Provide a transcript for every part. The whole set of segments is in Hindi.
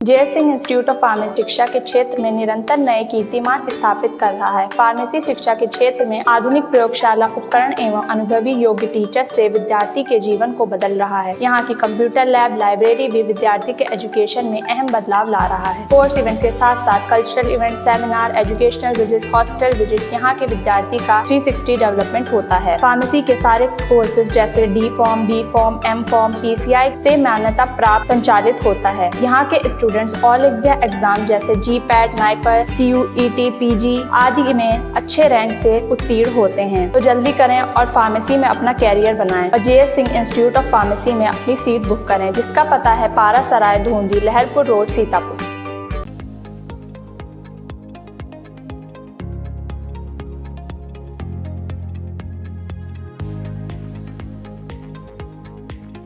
JS. Singh institute of pharmacy शिक्षा के क्षेत्र में निरंतर नए कीर्तिमान स्थापित कर रहा है। फार्मेसी शिक्षा के क्षेत्र में आधुनिक प्रयोगशाला उपकरण एवं अनुभवी योग्य टीचर से विद्यार्थी के जीवन को बदल रहा है। यहाँ की कंप्यूटर लैब लाइब्रेरी भी विद्यार्थी के एजुकेशन में अहम बदलाव ला रहा है। कोर्स इवेंट के साथ साथ cultural event, seminar, educational visit, hospital visit, यहाँ के विद्यार्थी का 360 डेवलपमेंट होता है। फार्मेसी के सारे कोर्सेज जैसे D Pharm, B Pharm, M Pharm, PCI से मान्यता प्राप्त संचालित होता है। यहाँ के स्टूडेंट्स ऑल इंडिया एग्जाम जैसे GPAT, NIPER, CUET, PG आदि में अच्छे रैंक से उत्तीर्ण होते हैं। तो जल्दी करें और फार्मेसी में अपना कैरियर बनाएं और JS. Singh institute of pharmacy में अपनी सीट बुक करें, जिसका पता है पारा सराय, धूंधी, लहरपुर रोड, सीतापुर।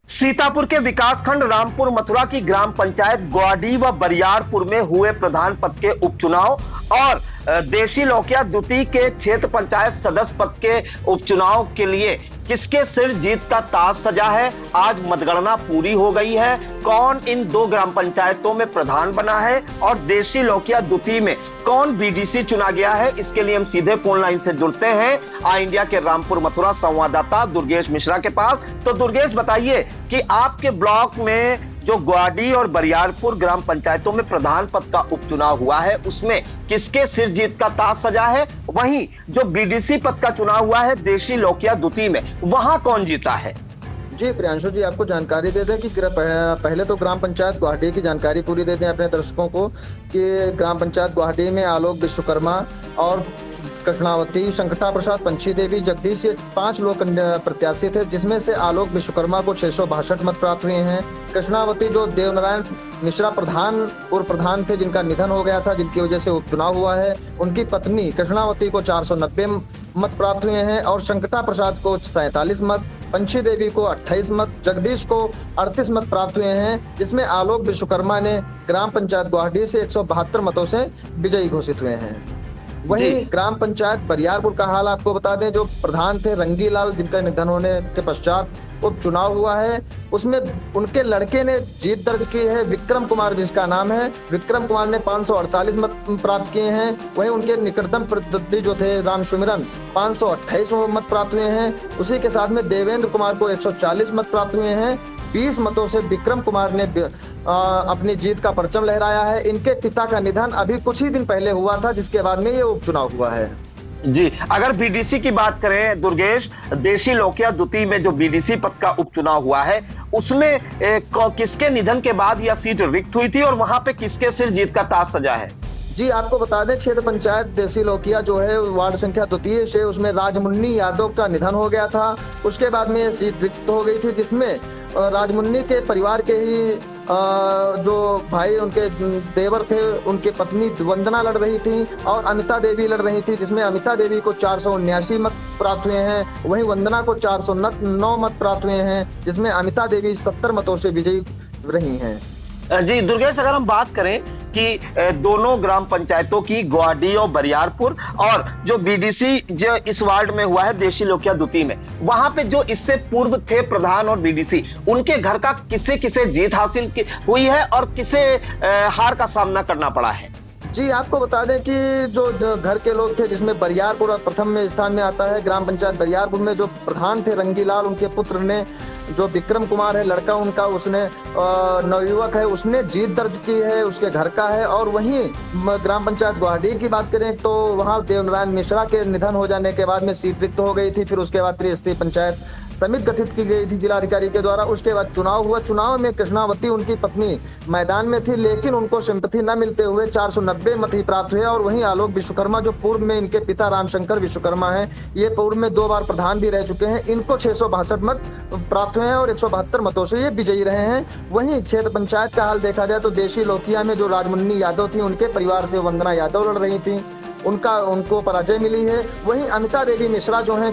सीतापुर के विकासखंड रामपुर मथुरा की ग्राम पंचायत ग्वाडी व बरियारपुर में हुए प्रधान पद के उपचुनाव और देशी लौकिया द्वितीय के क्षेत्र पंचायत सदस्य पद के उपचुनाव के लिए किसके सिर जीत का ताज सजा है। आज मतगणना पूरी हो गई है। कौन इन दो ग्राम पंचायतों में प्रधान बना है और देशी लौकिया द्वितीय में कौन BDC चुना गया है, इसके लिए हम सीधे फोन लाइन से जुड़ते हैं आई इंडिया के रामपुर मथुरा संवाददाता दुर्गेश मिश्रा के पास। तो दुर्गेश, बताइए कि आपके ब्लॉक में जो ग्वाडी और बरियारपुर ग्राम पंचायतों में प्रधान पद का उपचुनाव हुआ है, उसमें किसके सिर जीत का ताज सजा है? वहीं जो BDC पद का चुनाव हुआ है देशी लौकिया द्वितीय में, वहां कौन जीता है? जी प्रियांशु जी, आपको जानकारी दे दें कि पहले तो ग्राम पंचायत ग्वाडी की जानकारी पूरी दे दें अपने दर्शकों को कि ग्राम पंचायत ग्वाडी में आलोक विश्वकर्मा और कृष्णावती, शंकटा प्रसाद, पंछी देवी, जगदीश, ये 5 लोग प्रत्याशी थे, जिसमें से आलोक विश्वकर्मा को 662 मत प्राप्त हुए हैं। कृष्णावती जो देवनारायण मिश्रा पूर्व प्रधान थे, जिनका निधन हो गया था, जिनकी वजह से उपचुनाव हुआ है, उनकी पत्नी कृष्णावती को 490 मत प्राप्त हुए हैं और शंकटा प्रसाद को 47 मत, पंछी देवी को 28 मत, जगदीश को 38 मत प्राप्त हुए हैं, जिसमें आलोक विश्वकर्मा ने ग्राम पंचायत ग्वाडी से 172 मतों से विजयी घोषित हुए हैं। वहीं ग्राम पंचायत बरियारपुर का हाल आपको बता दें, जो प्रधान थे रंगीलाल, जिनका निधन होने के पश्चात उपचुनाव हुआ है, उसमें उनके लड़के ने जीत दर्ज की है, विक्रम कुमार जिसका नाम है। विक्रम कुमार ने 548 मत प्राप्त किए हैं। वहीं उनके निकटतम प्रतिद्वंदी जो थे राम सुमिरन 528 मत प्राप्त हुए हैं। उसी के साथ में देवेंद्र कुमार को 140 मत प्राप्त हुए हैं। 20 मतों से विक्रम कुमार ने अपनी जीत का परचम लहराया है। इनके पिता का निधन अभी कुछ ही दिन पहले हुआ था, जिसके बाद में ये उपचुनाव हुआ है। जी, अगर BDC की बात करें दुर्गेश, देशी लौकिया द्वितीय में जो BDC पद का उपचुनाव हुआ है, उसमें किसके निधन के बाद यह सीट रिक्त हुई थी और वहां पे किसके सिर जीत का ताज सजा है? जी, आपको बता दें, क्षेत्र पंचायत देशी लौकिया जो है वार्ड संख्या 2 से, उसमें राजमुन्नी यादव का निधन हो गया था। उसके बाद में ये सीट रिक्त हो गई थी, जिसमें राजमुन्नी के परिवार के ही जो भाई उनके देवर थे, उनकी पत्नी वंदना लड़ रही थी और अमिता देवी लड़ रही थी, जिसमें अमिता देवी को 479 मत प्राप्त हुए हैं। वहीं वंदना को 409 मत प्राप्त हुए हैं, जिसमें अमिता देवी 70 मतों से विजयी रही हैं। जी दुर्गेश, अगर हम बात करें कि दोनों ग्राम पंचायतों की ग्वाडी और बरियारपुर और जो BDC जो इस वार्ड में हुआ है देशी लौकिया द्वितीय में, वहां पे जो इससे पूर्व थे प्रधान और BDC, उनके घर का किसे किसे जीत हासिल हुई है और किसे हार का सामना करना पड़ा है? जी, आपको बता दें कि जो घर के लोग थे, जिसमें बरियारपुर प्रथम में स्थान में आता है। ग्राम पंचायत बरियारपुर में जो प्रधान थे रंगीलाल, उनके पुत्र ने, जो विक्रम कुमार है लड़का उनका, उसने नवयुवक है, उसने जीत दर्ज की है, उसके घर का है। और वहीं ग्राम पंचायत ग्वाडी की बात करें तो वहां देवनारायण मिश्रा के निधन हो जाने के बाद में सीट रिक्त हो गई थी। फिर उसके बाद त्रिस्तरीय पंचायत समिति गठित की गई थी जिलाधिकारी के द्वारा। उसके बाद चुनाव हुआ। चुनाव में कृष्णावती उनकी पत्नी मैदान में थी, लेकिन उनको सिंपैथी न मिलते हुए 490 मत ही प्राप्त हुए। और वहीं आलोक विश्वकर्मा, जो पूर्व में इनके पिता रामशंकर विश्वकर्मा हैं, ये पूर्व में 2 बार प्रधान भी रह चुके हैं, इनको 662 मत प्राप्त हुए हैं और 172 मतों से ये विजयी रहे हैं। वहीं क्षेत्र पंचायत का हाल देखा जाए तो देशी लौकिया में जो राजमुन्नी यादव थी, उनके परिवार से वंदना यादव लड़ रही थी, उनको पराजय मिली है। वहीं अमिता देवी मिश्रा जो हैं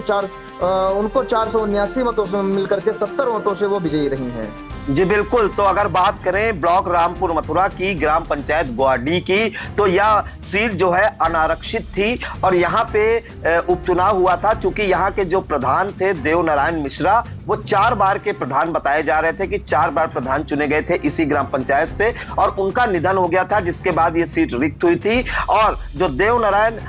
उनको 479 मतों से मिलकर के 70 मतों से वो विजयी रही हैं। जी बिल्कुल। तो अगर बात करें ब्लॉक रामपुर मथुरा की ग्राम पंचायत ग्वाडी की, तो यह सीट जो है अनारक्षित थी और यहाँ पे उपचुनाव हुआ था। चूंकि यहाँ के जो प्रधान थे देव नारायण मिश्रा, वो 4 बार के प्रधान बताए जा रहे थे कि 4 बार प्रधान चुने गए थे इसी ग्राम पंचायत से, और उनका निधन हो गया था, जिसके बाद ये सीट रिक्त हुई थी। और जो देव नारायण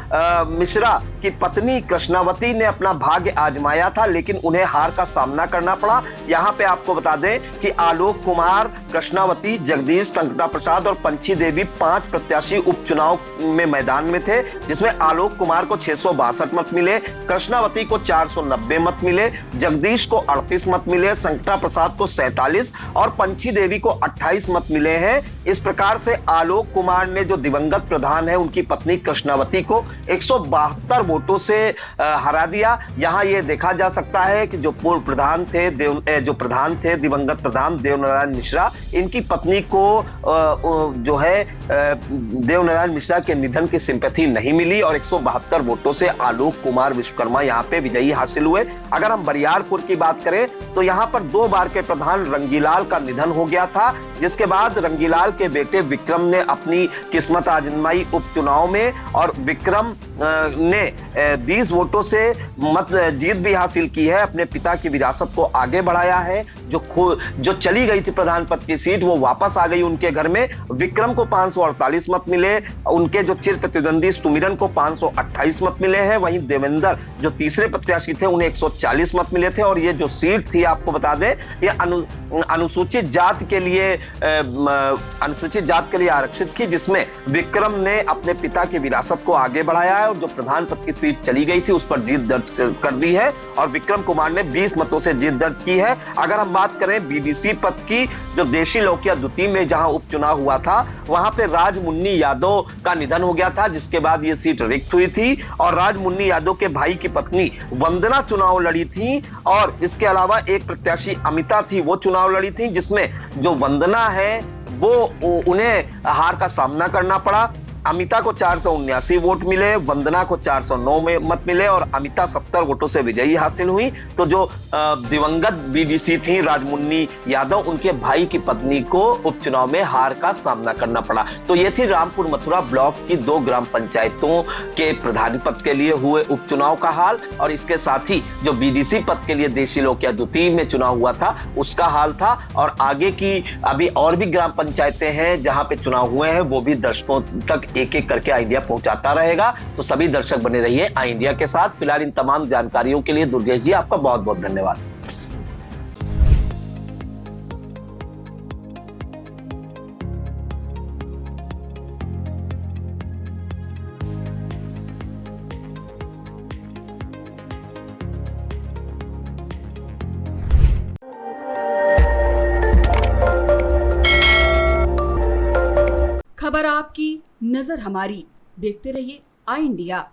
मिश्रा की पत्नी कृष्णावती ने अपना भाग्य आजमाया था, लेकिन उन्हें हार का सामना करना पड़ा। यहाँ पे आपको बता दें कि आलोक कुमार, कृष्णावती, जगदीश, संकटा प्रसाद और पंछी देवी 5 प्रत्याशी उपचुनाव में मैदान में थे, जिसमें आलोक कुमार को 662 मत मिले, कृष्णावती को 490 मत मिले, जगदीश को 38 मत मिले, संकटा प्रसाद को 47 और पंछी देवी को 28 मत मिले हैं। इस प्रकार से आलोक कुमार ने जो दिवंगत प्रधान है उनकी पत्नी कृष्णावती को 172 वोटों से हरा दिया। यहाँ ये देखा जा सकता है कि जो पूर्व प्रधान थे दिवंगत प्रधान देवनारायण मिश्रा, इनकी पत्नी को जो है देवनारायण मिश्रा के निधन की सिंपैथी नहीं मिली और 172 वोटों से आलोक कुमार विश्वकर्मा यहाँ पे विजयी हासिल हुए। अगर हम बरियारपुर की बात करें तो यहाँ पर 2 बार के प्रधान रंगीलाल का निधन हो गया था, जिसके बाद रंगीलाल के बेटे विक्रम ने अपनी किस्मत आजमाई उपचुनाव में और विक्रम ने 20 वोटों से जीत भी हासिल की है, अपने पिता की विरासत को आगे बढ़ाया है। जो चली गई थी प्रधान पद की सीट वो वापस आ गई उनके घर में। विक्रम को 548 मत मिले, उनके जो चिर प्रतिद्वंदी सुमिरन को 528 मत मिले हैं, वहीं देवेंद्र जो तीसरे प्रत्याशी थे उन्हें 140 मत मिले थे। और ये जो सीट थी आपको बता दें ये अनुसूचित जात के लिए आरक्षित थी, जिसमें विक्रम ने अपने पिता की विरासत को आगे बढ़ाया है और जो प्रधान पद की सीट चली गई थी उस पर जीत दर्ज कर दी है और विक्रम कुमार ने 20 मतों से जीत दर्ज की है। अगर हम बात करें बीडीसी पद की, जो देशी लोकिया द्वितीय में जहां उपचुनाव हुआ था वहां पे राजमुन्नी यादव का निधन हो गया था, जिसके बाद ये सीट रिक्त हुई थी और राजमुन्नी यादव के भाई की पत्नी वंदना चुनाव लड़ी थी और इसके अलावा एक प्रत्याशी अमिता थी, वो चुनाव लड़ी थी, जिसमें जो वंदना है वो उन्हें हार का सामना करना पड़ा। अमिता को 479 वोट मिले, वंदना को 409 में मत मिले और अमिता 70 वोटों से विजयी हासिल हुई। तो जो दिवंगत बीडीसी थी राजमुन्नी यादव, उनके भाई की पत्नी को उपचुनाव में हार का सामना करना पड़ा। तो ये थी रामपुर मथुरा ब्लॉक की 2 ग्राम पंचायतों के प्रधान पद के लिए हुए उपचुनाव का हाल और इसके साथ ही जो बीडीसी पद के लिए देशी लोकिया द्वितीय में चुनाव हुआ था उसका हाल था। और आगे की अभी और भी ग्राम पंचायतें हैं जहां पे चुनाव हुए हैं, वो भी दर्शकों तक एक एक करके आई इंडिया पहुंचाता रहेगा। तो सभी दर्शक बने रहिए आई इंडिया के साथ। फिलहाल इन तमाम जानकारियों के लिए दुर्गेश जी आपका बहुत बहुत धन्यवाद। खबर आपकी, नजर हमारी। देखते रहिए आई इंडिया।